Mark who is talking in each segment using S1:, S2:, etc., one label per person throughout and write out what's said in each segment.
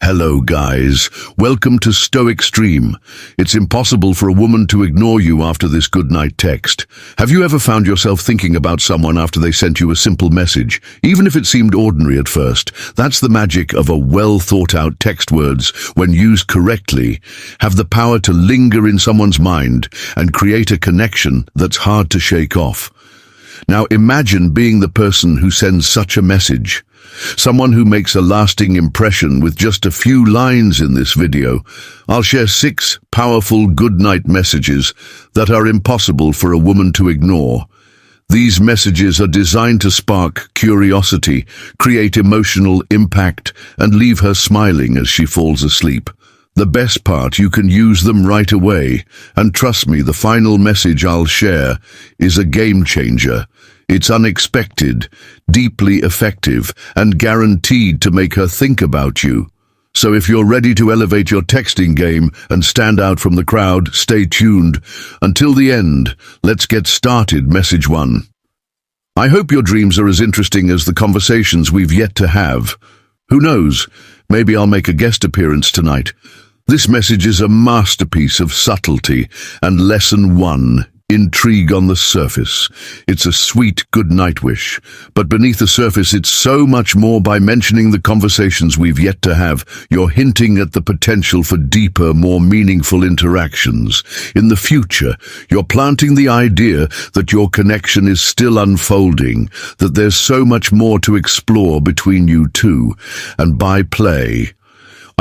S1: Hello guys, welcome to Stoic Stream. It's impossible for a woman to ignore you after this goodnight text. Have you ever found yourself thinking about someone after they sent you a simple message, even if it seemed ordinary at first? That's the magic of a well-thought-out text. Words, when used correctly, have the power to linger in someone's mind and create a connection that's hard to shake off. Now imagine being the person who sends such a message. Someone who makes a lasting impression with just a few lines in this video. I'll share 6 powerful goodnight messages that are impossible for a woman to ignore. These messages are designed to spark curiosity, create emotional impact, and leave her smiling as she falls asleep. The best part, you can use them right away, and trust me, the final message I'll share is a game changer. It's unexpected, deeply effective, and guaranteed to make her think about you. So if you're ready to elevate your texting game and stand out from the crowd, stay tuned. Until the end, let's get started. Message 1. I hope your dreams are as interesting as the conversations we've yet to have. Who knows, maybe I'll make a guest appearance tonight. This message is a masterpiece of subtlety and lesson 1. Intrigue on the surface. It's a sweet goodnight wish, but beneath the surface it's so much more. By mentioning the conversations we've yet to have, you're hinting at the potential for deeper, more meaningful interactions. In the future, you're planting the idea that your connection is still unfolding, that there's so much more to explore between you two, and by play,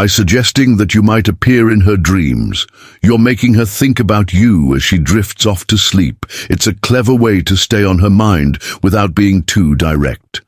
S1: suggesting that you might appear in her dreams. You're making her think about you as she drifts off to sleep. It's a clever way to stay on her mind without being too direct.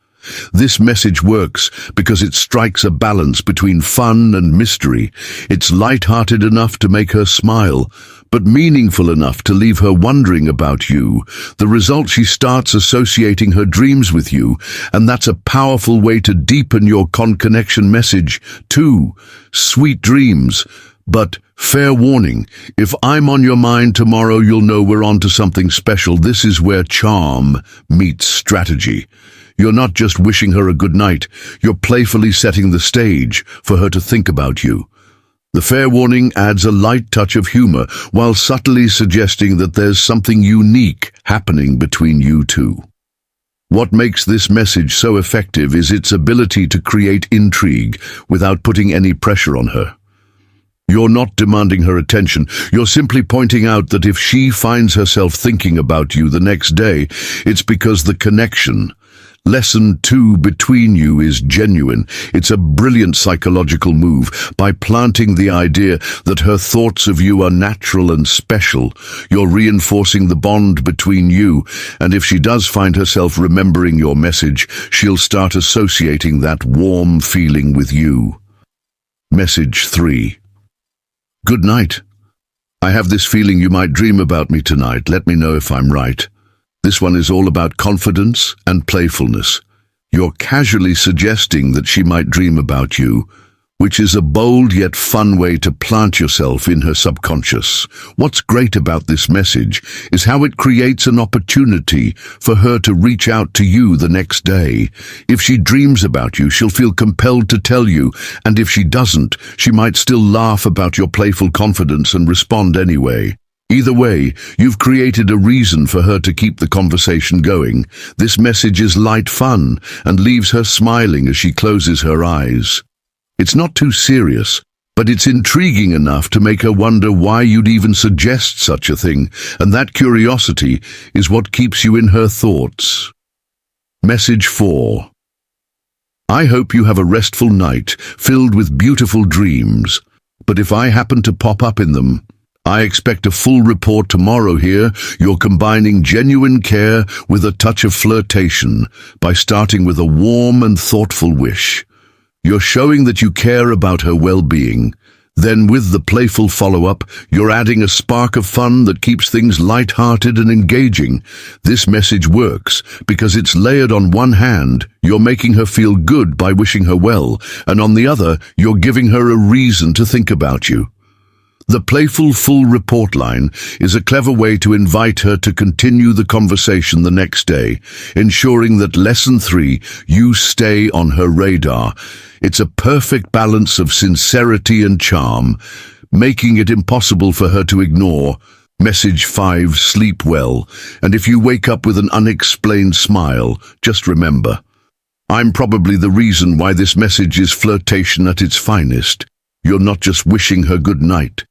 S1: This message works because it strikes a balance between fun and mystery. It's light-hearted enough to make her smile, but meaningful enough to leave her wondering about you. The result, she starts associating her dreams with you, and that's a powerful way to deepen your connection. Message 2. Sweet dreams. But fair warning, if I'm on your mind tomorrow, you'll know we're on to something special. This is where charm meets strategy. You're not just wishing her a good night, you're playfully setting the stage for her to think about you. The fair warning adds a light touch of humor while subtly suggesting that there's something unique happening between you two. What makes this message so effective is its ability to create intrigue without putting any pressure on her. You're not demanding her attention, you're simply pointing out that if she finds herself thinking about you the next day, it's because the connection, lesson 2, between you is genuine. It's a brilliant psychological move. By planting the idea that her thoughts of you are natural and special, you're reinforcing the bond between you, and if she does find herself remembering your message, she'll start associating that warm feeling with you. Message 3. Good night. I have this feeling you might dream about me tonight. Let me know if I'm right. This one is all about confidence and playfulness. You're casually suggesting that she might dream about you, which is a bold yet fun way to plant yourself in her subconscious. What's great about this message is how it creates an opportunity for her to reach out to you the next day. If she dreams about you, she'll feel compelled to tell you, and if she doesn't, she might still laugh about your playful confidence and respond anyway. Either way, you've created a reason for her to keep the conversation going. This message is light fun and leaves her smiling as she closes her eyes. It's not too serious, but it's intriguing enough to make her wonder why you'd even suggest such a thing, and that curiosity is what keeps you in her thoughts. Message 4. I hope you have a restful night filled with beautiful dreams, but if I happen to pop up in them, I expect a full report tomorrow. Here, you're combining genuine care with a touch of flirtation by starting with a warm and thoughtful wish. You're showing that you care about her well-being. Then with the playful follow-up, you're adding a spark of fun that keeps things light-hearted and engaging. This message works because it's layered. On one hand, you're making her feel good by wishing her well, and on the other, you're giving her a reason to think about you. The playful full report line is a clever way to invite her to continue the conversation the next day, ensuring that lesson 3, you stay on her radar. It's a perfect balance of sincerity and charm, making it impossible for her to ignore. Message 5, sleep well, and if you wake up with an unexplained smile, just remember, I'm probably the reason why this message is flirtation at its finest. You're not just wishing her good night.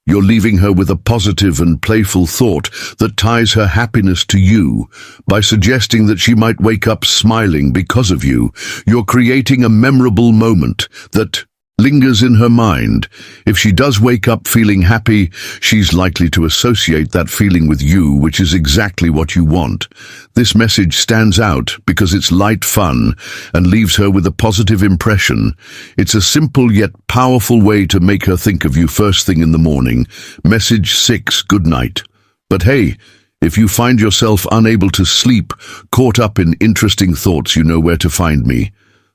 S1: You're leaving her with a positive and playful thought that ties her happiness to you. By suggesting that she might wake up smiling because of you, you're creating a memorable moment that lingers in her mind. If she does wake up feeling happy, she's likely to associate that feeling with you, which is exactly what you want. This message stands out because it's light fun and leaves her with a positive impression. It's a simple yet powerful way to make her think of you first thing in the morning. Message 6, good night. But hey, if you find yourself unable to sleep, caught up in interesting thoughts, you know where to find me.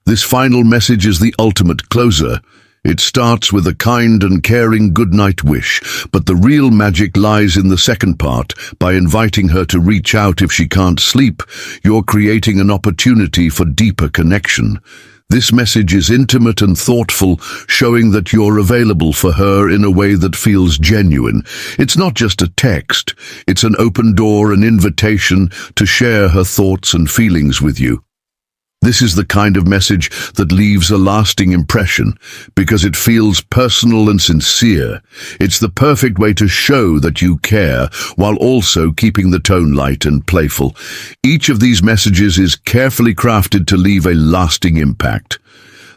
S1: This final message is the ultimate closer. It starts with a kind and caring goodnight wish, but the real magic lies in the second part. By inviting her to reach out if she can't sleep, you're creating an opportunity for deeper connection. This message is intimate and thoughtful, showing that you're available for her in a way that feels genuine. It's not just a text, it's an open door, an invitation to share her thoughts and feelings with you. This is the kind of message that leaves a lasting impression because it feels personal and sincere. It's the perfect way to show that you care while also keeping the tone light and playful. Each of these messages is carefully crafted to leave a lasting impact.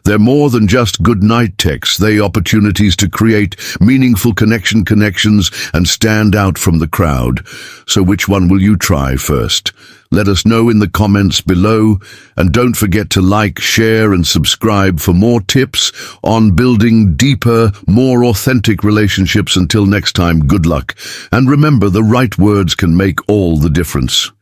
S1: They're more than just good night texts. They're opportunities to create meaningful connections and stand out from the crowd. So which one will you try first? Let us know in the comments below, and don't forget to like, share and subscribe for more tips on building deeper, more authentic relationships. Until next time, good luck, and remember, the right words can make all the difference.